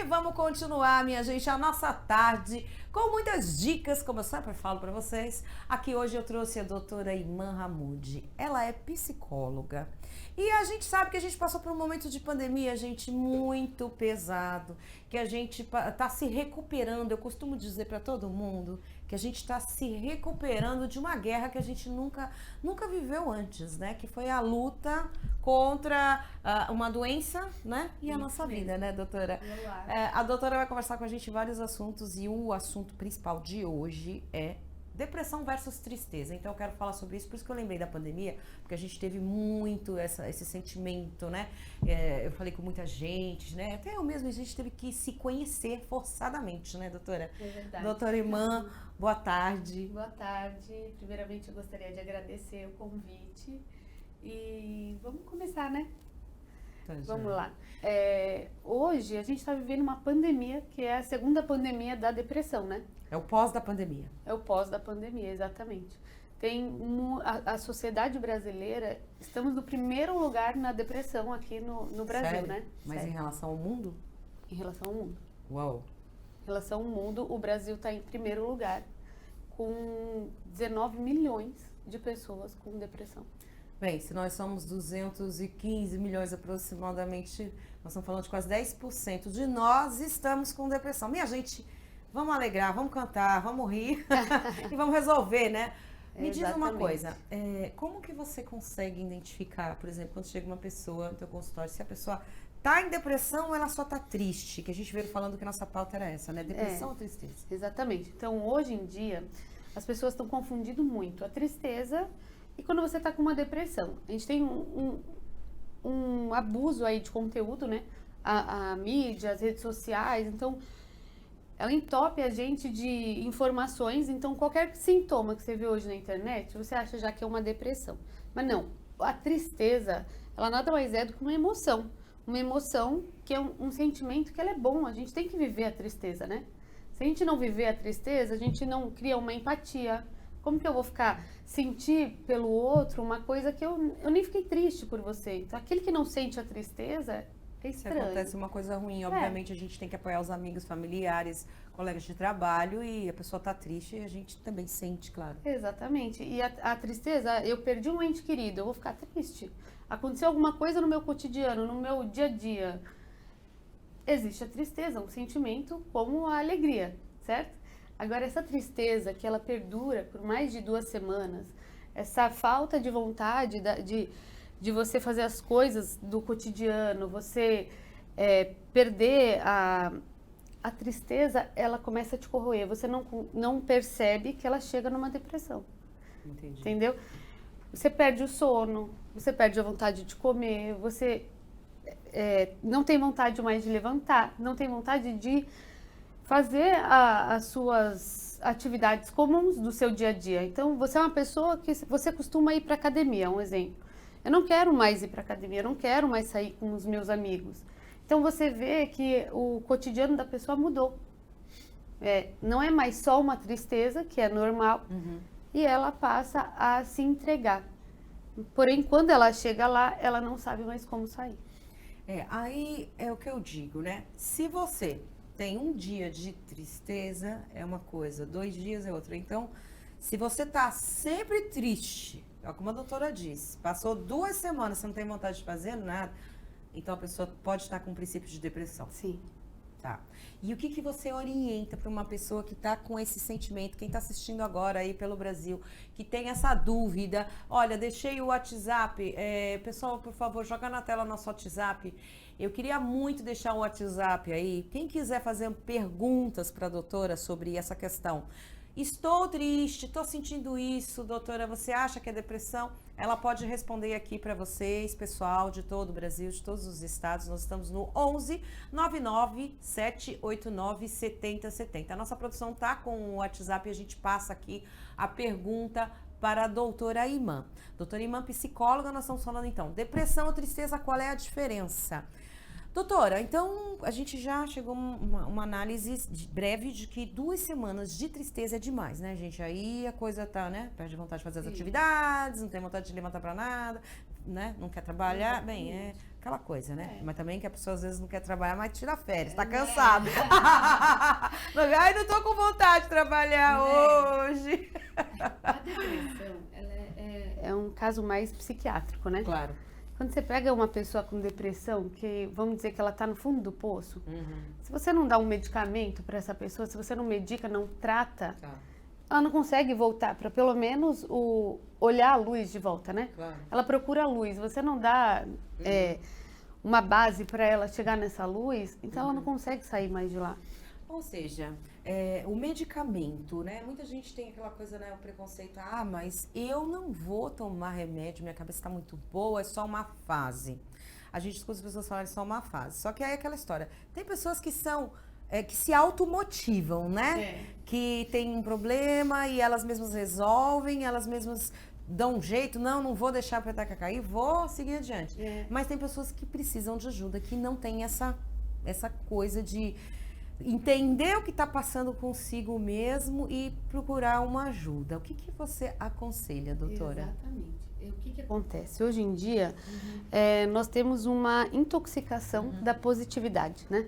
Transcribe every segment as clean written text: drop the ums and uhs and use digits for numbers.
Vamos continuar, minha gente, a nossa tarde com muitas dicas, como eu sempre falo para vocês. Aqui hoje eu trouxe a doutora Iman Hamoud. Ela é psicóloga e a gente sabe que a gente passou por um momento de pandemia, gente, muito pesado, que a gente tá se recuperando. Eu costumo dizer para todo mundo que a gente está se recuperando de uma guerra que a gente nunca viveu antes, né? Que foi a luta contra uma doença, né? E a nossa vida, né, doutora? A doutora vai conversar com a gente vários assuntos e o assunto principal de hoje é depressão versus tristeza. Então eu quero falar sobre isso, por isso que eu lembrei da pandemia, porque a gente teve muito esse sentimento, né? Eu falei com muita gente, né? Até eu mesma, a gente teve que se conhecer forçadamente, né, doutora? É verdade. Doutora Iman, boa tarde. Boa tarde. Primeiramente eu gostaria de agradecer o convite e vamos começar, né? Vamos lá. Hoje a gente está vivendo uma pandemia, que é a segunda pandemia da depressão, né? É o pós da pandemia. É o pós da pandemia, exatamente. A sociedade brasileira, estamos no primeiro lugar na depressão aqui no Brasil, Sério? né? Mas Sério. em relação ao mundo? Em relação ao mundo. Uau! Em relação ao mundo, o Brasil está em primeiro lugar, com 19 milhões de pessoas com depressão. Bem, se nós somos 215 milhões aproximadamente, nós estamos falando de quase 10% de nós estamos com depressão. Minha gente, vamos alegrar, vamos cantar, vamos rir e vamos resolver, né? Me diz uma coisa, como que você consegue identificar, por exemplo, quando chega uma pessoa no teu consultório, se a pessoa tá em depressão ou ela só tá triste? Que a gente veio falando que a nossa pauta era essa, né? Depressão ou tristeza? Exatamente. Então, hoje em dia, as pessoas estão confundindo muito a tristeza e quando você está com uma depressão. A gente tem um abuso aí de conteúdo, né? A mídia, as redes sociais, então ela entope a gente de informações. Então qualquer sintoma que você vê hoje na internet, você acha já que é uma depressão. Mas não, a tristeza, ela nada mais é do que uma emoção. Uma emoção que é um sentimento que ela é bom, a gente tem que viver a tristeza, né? Se a gente não viver a tristeza, a gente não cria uma empatia. Como que eu vou sentir pelo outro uma coisa que eu nem fiquei triste por você? Então, aquele que não sente a tristeza é estranho. Se acontece uma coisa ruim, obviamente a gente tem que apoiar os amigos, familiares, colegas de trabalho e a pessoa tá triste e a gente também sente, claro. Exatamente. E a tristeza, eu perdi um ente querido, eu vou ficar triste. Aconteceu alguma coisa no meu cotidiano, no meu dia a dia. Existe a tristeza, um sentimento como a alegria, certo? Agora, essa tristeza que ela perdura por mais de 2 semanas, essa falta de vontade de você fazer as coisas do cotidiano, você perder a tristeza, ela começa a te corroer. Você não percebe que ela chega numa depressão. Entendi. Entendeu? Você perde o sono, você perde a vontade de comer, você não tem vontade mais de levantar, não tem vontade de fazer as suas atividades comuns do seu dia a dia. Então, você é uma pessoa que você costuma ir para academia, um exemplo. Eu não quero mais ir para academia, eu não quero mais sair com os meus amigos. Então, você vê que o cotidiano da pessoa mudou. Não é mais só uma tristeza, que é normal, e ela passa a se entregar. Porém, quando ela chega lá, ela não sabe mais como sair. Aí é o que eu digo, né? Se você tem um dia de tristeza, é uma coisa, 2 dias é outra. Então, se você tá sempre triste, como a doutora disse, passou 2 semanas, você não tem vontade de fazer nada, então a pessoa pode estar com um princípio de depressão. Sim. Tá. E o que você orienta para uma pessoa que está com esse sentimento, quem está assistindo agora aí pelo Brasil, que tem essa dúvida? Olha, deixei o WhatsApp, pessoal, por favor, joga na tela nosso WhatsApp. Eu queria muito deixar o WhatsApp aí. Quem quiser fazer perguntas para a doutora sobre essa questão. Estou triste, estou sentindo isso, doutora, você acha que é depressão? Ela pode responder aqui para vocês, pessoal de todo o Brasil, de todos os estados. Nós estamos no 11 99 789 7070. A nossa produção tá com o WhatsApp e a gente passa aqui a pergunta para a doutora Imã. Doutora Imã, psicóloga, nós estamos falando então, depressão ou tristeza, qual é a diferença? Doutora, então a gente já chegou a uma análise breve de que 2 semanas de tristeza é demais, né, gente? Aí a coisa tá, né? Perde vontade de fazer as atividades, não tem vontade de levantar pra nada, né? Não quer trabalhar. Bem, é aquela coisa, né? Mas também que a pessoa às vezes não quer trabalhar, mas tira férias, tá cansado. Ai, não tô com vontade de trabalhar hoje. A depressão, ela é um caso mais psiquiátrico, né? Claro. Quando você pega uma pessoa com depressão, que vamos dizer que ela está no fundo do poço, se você não dá um medicamento para essa pessoa, se você não medica, não trata, ela não consegue voltar para pelo menos olhar a luz de volta, né? Claro. Ela procura a luz, você não dá uma base para ela chegar nessa luz, então ela não consegue sair mais de lá. Ou seja, o medicamento, né? Muita gente tem aquela coisa, né? O preconceito, mas eu não vou tomar remédio, minha cabeça está muito boa, é só uma fase. A gente escuta as pessoas falarem só uma fase. Só que aí é aquela história. Tem pessoas que são, que se automotivam, né? Que tem um problema e elas mesmas resolvem, elas mesmas dão um jeito, não vou deixar a peteca cair, vou seguir adiante. Mas tem pessoas que precisam de ajuda, que não tem essa coisa de entender o que está passando consigo mesmo e procurar uma ajuda. O que você aconselha, doutora? Exatamente. O que acontece? Hoje em dia, nós temos uma intoxicação da positividade, né?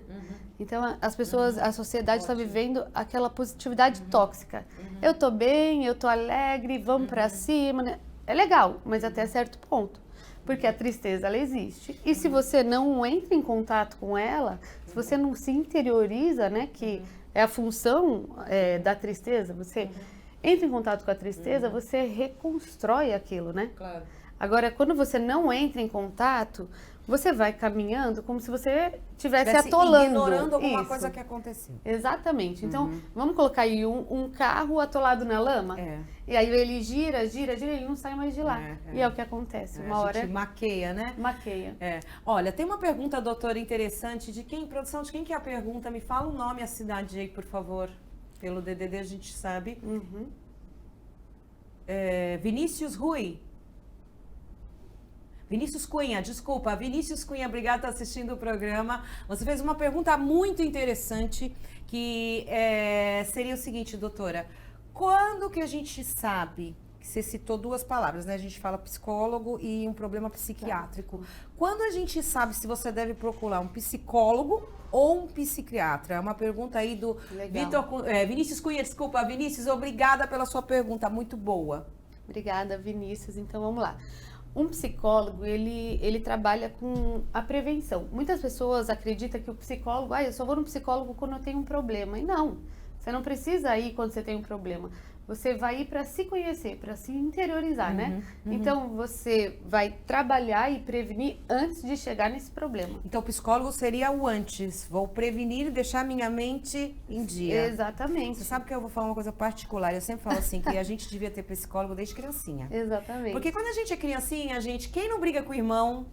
Então, as pessoas, a sociedade está vivendo aquela positividade tóxica. Eu tô bem, eu tô alegre, vamos para cima, né? É legal, mas até certo ponto. Porque a tristeza, ela existe. E se você não entra em contato com ela, se você não se interioriza, né, que é a função da tristeza, você entra em contato com a tristeza, você reconstrói aquilo, né? Claro. Agora, quando você não entra em contato, você vai caminhando como se você estivesse atolando. Ignorando alguma coisa que aconteceu. Exatamente. Então, vamos colocar aí um carro atolado na lama. E aí ele gira, e ele não sai mais de lá. E é o que acontece. Uma hora. A gente maqueia, né? Maqueia. Olha, tem uma pergunta, doutora, interessante. Produção, de quem que é a pergunta? Me fala o nome e a cidade aí, por favor. Pelo DDD a gente sabe. Vinícius Rui. Vinícius Cunha, desculpa. Vinícius Cunha, obrigada por estar assistindo o programa. Você fez uma pergunta muito interessante, que seria o seguinte, doutora. Quando que a gente sabe, que você citou 2 palavras, né? A gente fala psicólogo e um problema psiquiátrico. Quando a gente sabe se você deve procurar um psicólogo ou um psiquiatra? É uma pergunta aí do Vinícius Cunha, desculpa. Vinícius, obrigada pela sua pergunta, muito boa. Obrigada, Vinícius. Então, vamos lá. Um psicólogo, ele trabalha com a prevenção. Muitas pessoas acreditam que o psicólogo, eu só vou no psicólogo quando eu tenho um problema. E não, você não precisa ir quando você tem um problema. Você vai ir para se conhecer, para se interiorizar, né? Então, você vai trabalhar e prevenir antes de chegar nesse problema. Então, o psicólogo seria o antes. Vou prevenir e deixar minha mente em dia. Exatamente. Você sabe que eu vou falar uma coisa particular. Eu sempre falo assim, que a gente devia ter psicólogo desde criancinha. Exatamente. Porque quando a gente é criancinha, quem não briga com o irmão,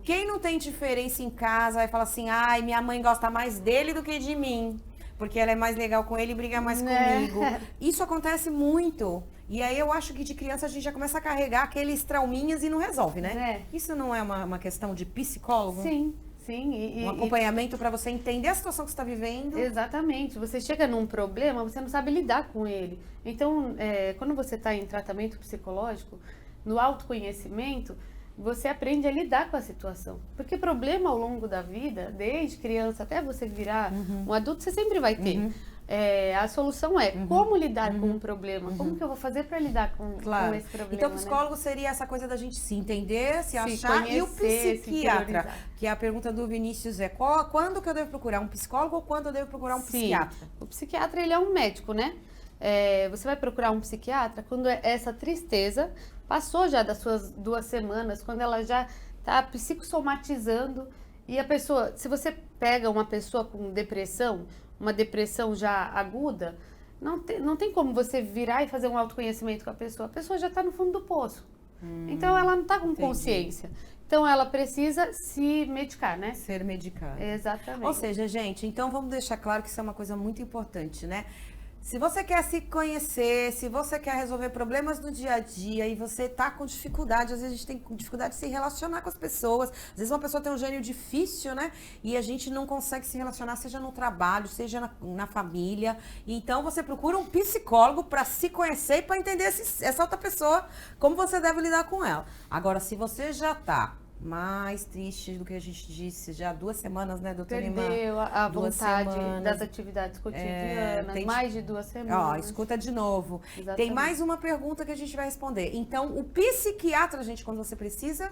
quem não tem diferença em casa, vai falar assim, minha mãe gosta mais dele do que de mim. Porque ela é mais legal com ele e briga mais comigo. Isso acontece muito. E aí eu acho que de criança a gente já começa a carregar aqueles trauminhas e não resolve, né? Isso não é uma questão de psicólogo? Sim. Um acompanhamento para você entender a situação que você está vivendo. Exatamente. Você chega num problema, você não sabe lidar com ele. Então, quando você está em tratamento psicológico, no autoconhecimento, você aprende a lidar com a situação. Porque problema ao longo da vida, desde criança até você virar um adulto, você sempre vai ter. A solução é como lidar com um problema, como que eu vou fazer para lidar com esse problema. Então, o psicólogo seria essa coisa da gente se entender, se achar, conhecer, e o psiquiatra, que a pergunta do Vinícius quando que eu devo procurar um psicólogo ou quando eu devo procurar um psiquiatra? O psiquiatra, ele é um médico, né? Você vai procurar um psiquiatra quando essa tristeza passou já das suas 2 semanas, quando ela já está psicossomatizando. E a pessoa, se você pega uma pessoa com depressão, uma depressão já aguda, não tem como você virar e fazer um autoconhecimento com a pessoa já está no fundo do poço. Então ela não está com consciência. Então ela precisa se medicar, né? Ser medicada. Exatamente. Ou seja, gente, então vamos deixar claro que isso é uma coisa muito importante, né? Se você quer se conhecer, se você quer resolver problemas no dia a dia e você tá com dificuldade, às vezes a gente tem dificuldade de se relacionar com as pessoas. Às vezes uma pessoa tem um gênio difícil, né? E a gente não consegue se relacionar, seja no trabalho, seja na família. Então você procura um psicólogo para se conhecer e para entender essa outra pessoa, como você deve lidar com ela. Agora, se você já tá mais triste do que a gente disse, já há 2 semanas, né, doutora Imã? Perdeu a 2 vontade semanas. das atividades cotidianas, mais de 2 Ó, semanas. escuta de novo. Exatamente. Tem mais uma pergunta que a gente vai responder. Então, o psiquiatra, gente, quando você precisa...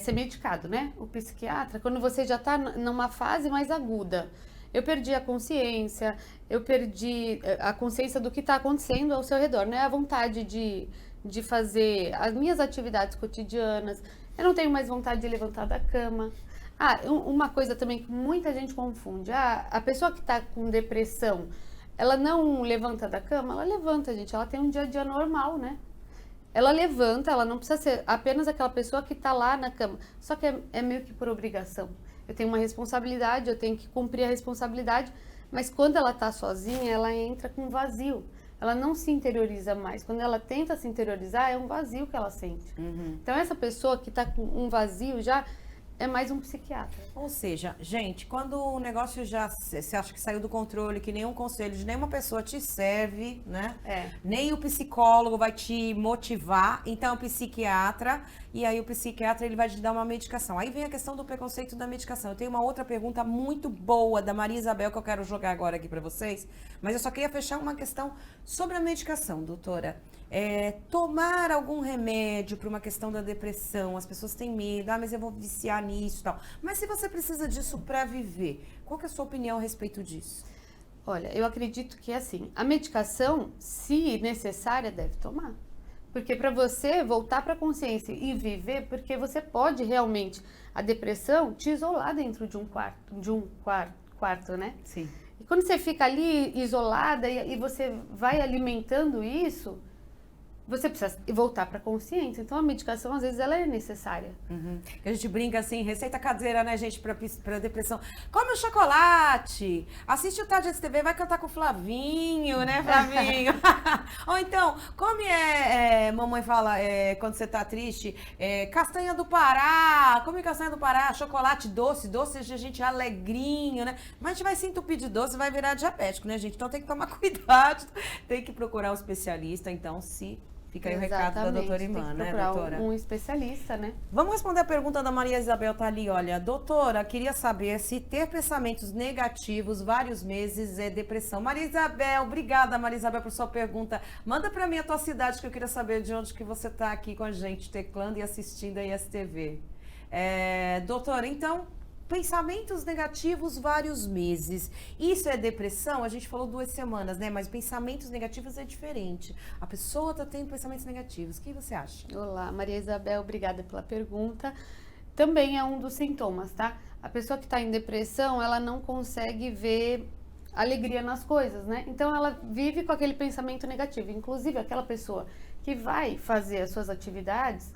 Ser medicado, né? O psiquiatra, quando você já está numa fase mais aguda. Eu perdi a consciência, eu perdi a consciência do que está acontecendo ao seu redor, né? A vontade de fazer as minhas atividades cotidianas. Eu não tenho mais vontade de levantar da cama. Uma coisa também que muita gente confunde. A pessoa que está com depressão, ela não levanta da cama? Ela levanta, gente. Ela tem um dia a dia normal, né? Ela levanta, ela não precisa ser apenas aquela pessoa que está lá na cama. Só que é meio que por obrigação. Eu tenho uma responsabilidade, eu tenho que cumprir a responsabilidade. Mas quando ela está sozinha, ela entra com vazio. Ela não se interioriza mais. Quando ela tenta se interiorizar, é um vazio que ela sente. Então, essa pessoa que está com um vazio já é mais um psiquiatra. Ou seja, gente, quando o negócio já você acha que saiu do controle, que nenhum conselho de nenhuma pessoa te serve, né? Nem o psicólogo vai te motivar, então é o psiquiatra, e aí o psiquiatra ele vai te dar uma medicação. Aí vem a questão do preconceito da medicação. Eu tenho uma outra pergunta muito boa da Maria Isabel que eu quero jogar agora aqui para vocês, mas eu só queria fechar uma questão sobre a medicação, doutora. Tomar algum remédio para uma questão da depressão, as pessoas têm medo, mas eu vou viciar nisso e tal. Mas se você precisa disso para viver, qual que é a sua opinião a respeito disso? Olha, eu acredito que assim, a medicação, se necessária, deve tomar. Porque para você voltar para a consciência e viver, porque você pode realmente, a depressão, te isolar dentro de um quarto, né? Sim. E quando você fica ali isolada e você vai alimentando isso, você precisa voltar para a consciência. Então, a medicação, às vezes, ela é necessária. A gente brinca assim, receita caseira, né, gente, pra depressão. Come o chocolate, assiste o Tarde TV, vai cantar com o Flavinho, né, Flavinho? Ou então, come, mamãe fala, quando você tá triste, castanha do Pará, come castanha do Pará, chocolate doce deixa a gente alegrinho, né? Mas a gente vai se entupir de doce, vai virar diabético, né, gente? Então tem que tomar cuidado, tem que procurar um especialista, então, se... Fica aí o recado da doutora Imã, né, doutora? Um especialista, né? Vamos responder a pergunta da Maria Isabel, tá ali, olha. Doutora, queria saber se ter pensamentos negativos vários meses é depressão. Maria Isabel, obrigada, Maria Isabel, por sua pergunta. Manda pra mim a tua cidade, que eu queria saber de onde que você tá aqui com a gente, teclando e assistindo a ISTV. Doutora, então... Pensamentos negativos vários meses. Isso é depressão? A gente falou 2 semanas, né? Mas pensamentos negativos é diferente. A pessoa tá tendo pensamentos negativos. O que você acha? Olá, Maria Isabel, obrigada pela pergunta. Também é um dos sintomas, tá? A pessoa que está em depressão, ela não consegue ver alegria nas coisas, né? Então, ela vive com aquele pensamento negativo. Inclusive, aquela pessoa que vai fazer as suas atividades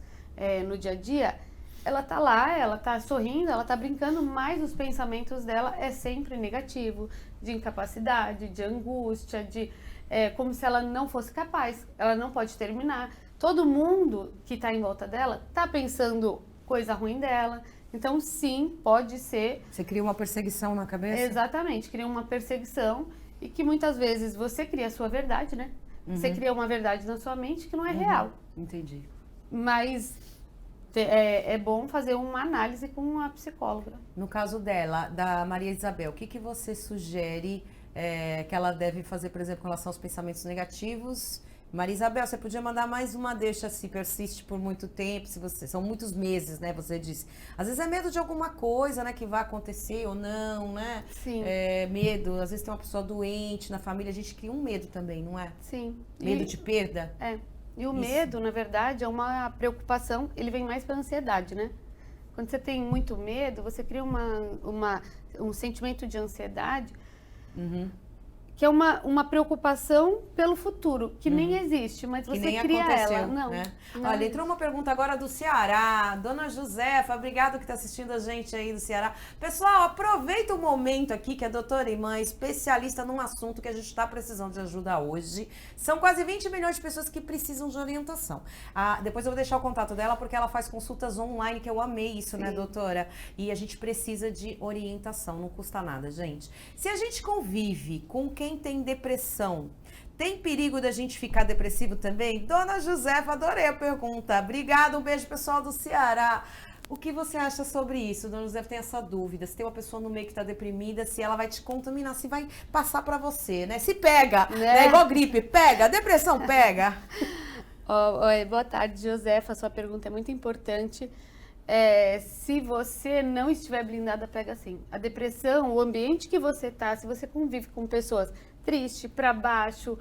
no dia a dia, ela tá lá, ela tá sorrindo, ela tá brincando, mas os pensamentos dela é sempre negativo, de incapacidade, de angústia, como se ela não fosse capaz, ela não pode terminar. Todo mundo que tá em volta dela tá pensando coisa ruim dela, então sim, pode ser. Você cria uma perseguição na cabeça? Exatamente, cria uma perseguição e que muitas vezes você cria a sua verdade, né? Você cria uma verdade na sua mente que não é real. Entendi. Mas... É bom fazer uma análise com uma psicóloga. No caso dela, da Maria Isabel, o que você sugere que ela deve fazer, por exemplo, com relação aos pensamentos negativos? Maria Isabel, você podia mandar mais uma deixa se persiste por muito tempo, são muitos meses, né, você disse. Às vezes é medo de alguma coisa, né, que vai acontecer ou não, né? Sim. Medo, às vezes tem uma pessoa doente na família, a gente cria um medo também, não é? Sim. Medo de perda? E o medo, na verdade, é uma preocupação, ele vem mais pela ansiedade, né? Quando você tem muito medo, você cria um sentimento de ansiedade que é uma preocupação pelo futuro, que nem existe, mas Que você nem cria aconteceu, ela. Não, né? não. Olha, entrou uma pergunta agora do Ceará. Dona Josefa, obrigado que está assistindo a gente aí do Ceará. Pessoal, aproveita o momento aqui que a doutora Imã é especialista num assunto que a gente está precisando de ajuda hoje. São quase 20 milhões de pessoas que precisam de orientação. Depois eu vou deixar o contato dela, porque ela faz consultas online, que eu amei isso, né, doutora? E a gente precisa de orientação, não custa nada, gente. Se a gente convive com quem tem depressão, tem perigo da gente ficar depressivo também? Dona Josefa, adorei a pergunta. Obrigada, um beijo pessoal do Ceará. O que você acha sobre isso? Dona Josefa tem essa dúvida. Se tem uma pessoa no meio que está deprimida, se ela vai te contaminar, se vai passar para você, né? Se pega, né? Igual gripe, pega, depressão pega. Boa tarde, Josefa. Sua pergunta é muito importante. Se você não estiver blindada, pega sim. A depressão, o ambiente que você tá, se você convive com pessoas tristes, para baixo,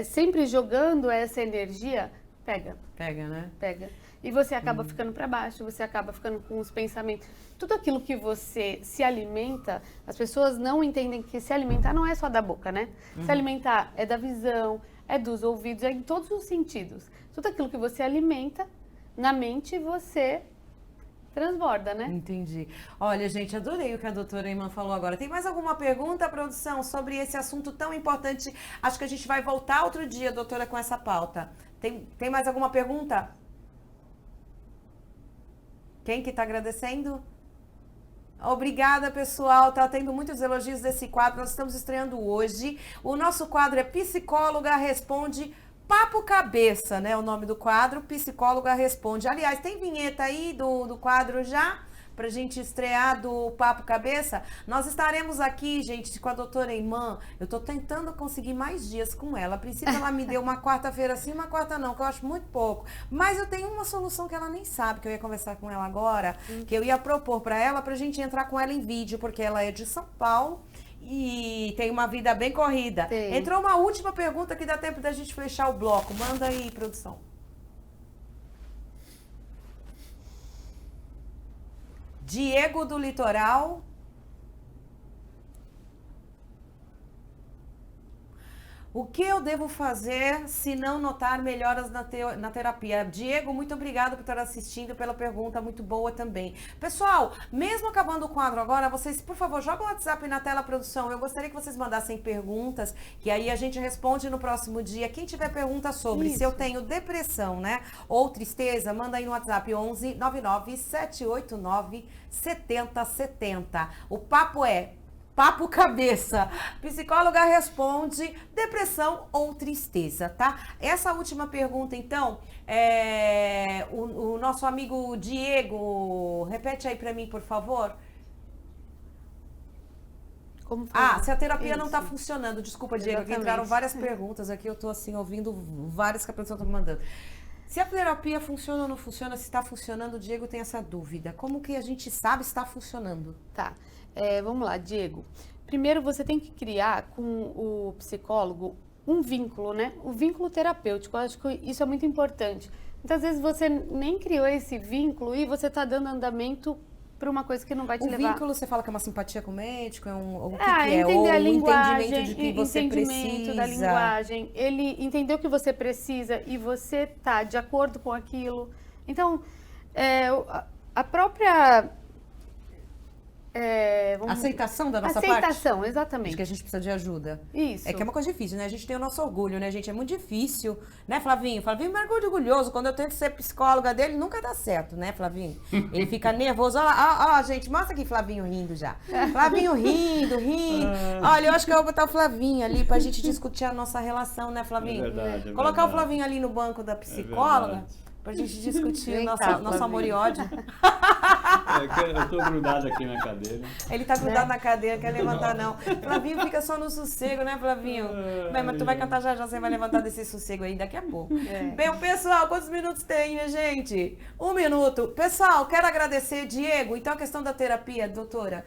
sempre jogando essa energia, pega. Pega, né? Pega. E você acaba ficando para baixo, você acaba ficando com os pensamentos. Tudo aquilo que você se alimenta, as pessoas não entendem que se alimentar não é só da boca, né? Se alimentar é da visão, é dos ouvidos, é em todos os sentidos. Tudo aquilo que você alimenta na mente, você transborda, né? Entendi. Olha, gente, adorei o que a doutora Imã falou agora. Tem mais alguma pergunta, produção, sobre esse assunto tão importante? Acho que a gente vai voltar outro dia, doutora, com essa pauta. Tem mais alguma pergunta? Quem que tá agradecendo? Obrigada, pessoal. Tá tendo muitos elogios desse quadro. Nós estamos estreando hoje. O nosso quadro é Psicóloga Responde Papo Cabeça, né? O nome do quadro, Psicóloga Responde. Aliás, tem vinheta aí do quadro já? Pra gente estrear do Papo Cabeça. Nós estaremos aqui, gente, com a doutora Imã. Eu tô tentando conseguir mais dias com ela. A princípio, ela me deu uma quarta-feira sim, uma quarta não, que eu acho muito pouco. Mas eu tenho uma solução que ela nem sabe, que eu ia conversar com ela agora, que eu ia propor pra ela, pra gente entrar com ela em vídeo, porque ela é de São Paulo e tem uma vida bem corrida. Tem. Entrou uma última pergunta que dá tempo da gente fechar o bloco. Manda aí, produção. Diego do Litoral. O que eu devo fazer se não notar melhoras na terapia? Diego, muito obrigado por estar assistindo, pela pergunta muito boa também. Pessoal, mesmo acabando o quadro agora, vocês, por favor, jogam o WhatsApp na tela, produção. Eu gostaria que vocês mandassem perguntas, que aí a gente responde no próximo dia. Quem tiver pergunta sobre se eu tenho depressão, né, ou tristeza, manda aí no WhatsApp 11 99 789 7070. O papo é Papo Cabeça. Psicóloga responde depressão ou tristeza, tá? Essa última pergunta, então, o nosso amigo Diego, repete aí pra mim, por favor. Como foi? Se a terapia Isso. não tá funcionando. Desculpa, Diego, aqui Exatamente. entraram várias perguntas aqui, eu tô assim, ouvindo várias que a pessoa tá me mandando. Se a terapia funciona ou não funciona, se está funcionando, o Diego tem essa dúvida. Como que a gente sabe se está funcionando? Tá. Vamos lá, Diego. Primeiro você tem que criar com o psicólogo um vínculo, né? O vínculo terapêutico. Eu acho que isso é muito importante. Muitas vezes você nem criou esse vínculo e você está dando andamento para uma coisa que não vai te levar. O vínculo, você fala que é uma simpatia com o médico? O que entender Ou a o linguagem, entendimento de que você precisa. Da linguagem. Ele entendeu que você precisa e você tá de acordo com aquilo. Então, a própria aceitação da nossa parte? Aceitação, exatamente. De que a gente precisa de ajuda. Isso. É que é uma coisa difícil, né? A gente tem o nosso orgulho, né, gente? É muito difícil, né, Flavinho? Flavinho é muito orgulhoso. Quando eu tento ser psicóloga dele, nunca dá certo, né, Flavinho? Ele fica nervoso. Olha lá, ó, gente, mostra aqui Flavinho rindo já. Flavinho rindo. Olha, eu acho que eu vou botar o Flavinho ali pra gente discutir a nossa relação, né, Flavinho? É verdade, Colocar o verdade. Flavinho ali no banco da psicóloga. Pra gente discutir o nosso amor e ódio. Eu tô grudado aqui na cadeira. Ele tá grudado na cadeira, quer levantar não. Flavinho fica só no sossego, né, Flavinho? Bem, mas tu vai cantar já, você vai levantar desse sossego aí daqui a pouco. Bem, pessoal, quantos minutos tem, minha gente? 1 minuto. Pessoal, quero agradecer, Diego. Então, a questão da terapia, doutora,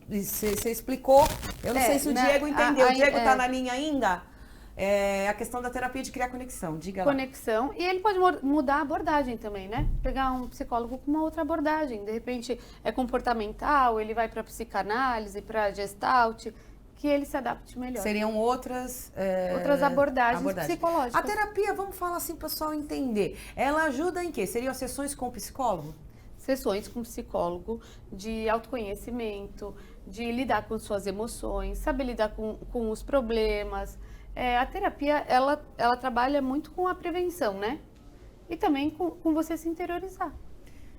você explicou. Eu não sei se o Diego entendeu. O Diego tá na linha ainda? A questão da terapia de criar conexão, diga lá. Conexão, e ele pode mudar a abordagem também, né? Pegar um psicólogo com uma outra abordagem, de repente é comportamental, ele vai para psicanálise, para gestalt, que ele se adapte melhor. Seriam outras Abordagens psicológicas. A terapia, vamos falar assim, para o pessoal entender, ela ajuda em quê? Seriam sessões com o psicólogo? Sessões com psicólogo de autoconhecimento, de lidar com suas emoções, saber lidar com os problemas. A terapia, ela trabalha muito com a prevenção, né? E também com você se interiorizar.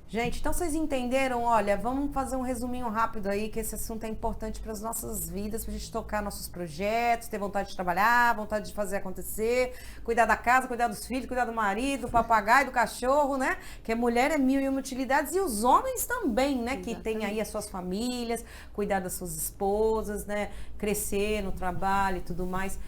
Gente, então vocês entenderam? Olha, vamos fazer um resuminho rápido aí, que esse assunto é importante para as nossas vidas, para a gente tocar nossos projetos, ter vontade de trabalhar, vontade de fazer acontecer, cuidar da casa, cuidar dos filhos, cuidar do marido, do papagaio, do cachorro, né? Que a mulher é 1001 utilidades e os homens também, né? Exatamente. Que tem aí as suas famílias, cuidar das suas esposas, né? Crescer no trabalho e tudo mais.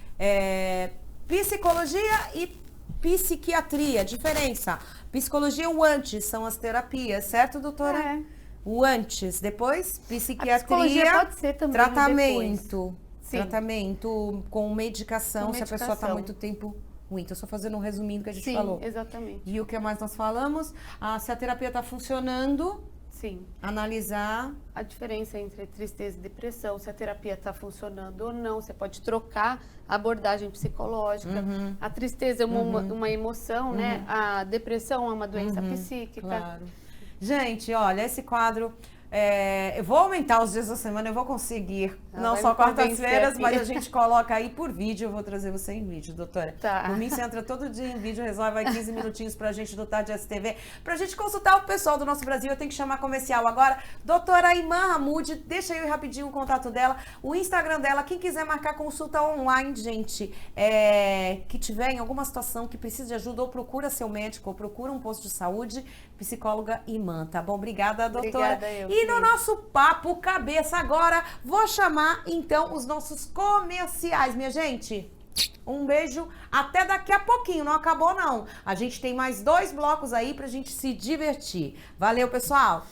Psicologia e psiquiatria, diferença. Psicologia, o antes, são as terapias, certo, doutora? O antes, depois psiquiatria, A psicologia pode ser também tratamento. Sim. Tratamento com medicação, Com se a pessoa está medicação. muito tempo ruim. Estou só fazendo um resuminho do que a gente Sim, falou. exatamente. E o que mais nós falamos? Se a terapia está funcionando, Sim. analisar. A diferença entre tristeza e depressão, se a terapia está funcionando ou não, você pode trocar a abordagem psicológica. A tristeza é uma emoção, né? A depressão é uma doença psíquica. Claro. Gente, olha, esse quadro... eu vou aumentar os dias da semana, eu vou conseguir. Não vai só me convencer quartas-feiras, aqui. mas a gente coloca aí por vídeo. Eu vou trazer você em vídeo, doutora. Tá. Por mim, você entra todo dia em vídeo, resolve aí 15 minutinhos pra gente do Tarde STV. Pra gente consultar o pessoal do nosso Brasil, eu tenho que chamar comercial agora. Doutora Iman Hamoud, deixa aí rapidinho o contato dela, o Instagram dela. Quem quiser marcar consulta online, gente, que tiver em alguma situação que precisa de ajuda, ou procura seu médico, ou procura um posto de saúde, psicóloga Iman, tá bom? Obrigada, doutora. Obrigada, eu, E no querida. nosso papo cabeça agora, vou chamar então os nossos comerciais, minha gente. Um beijo, até daqui a pouquinho, não acabou não. A gente tem mais 2 blocos aí pra gente se divertir. Valeu, pessoal!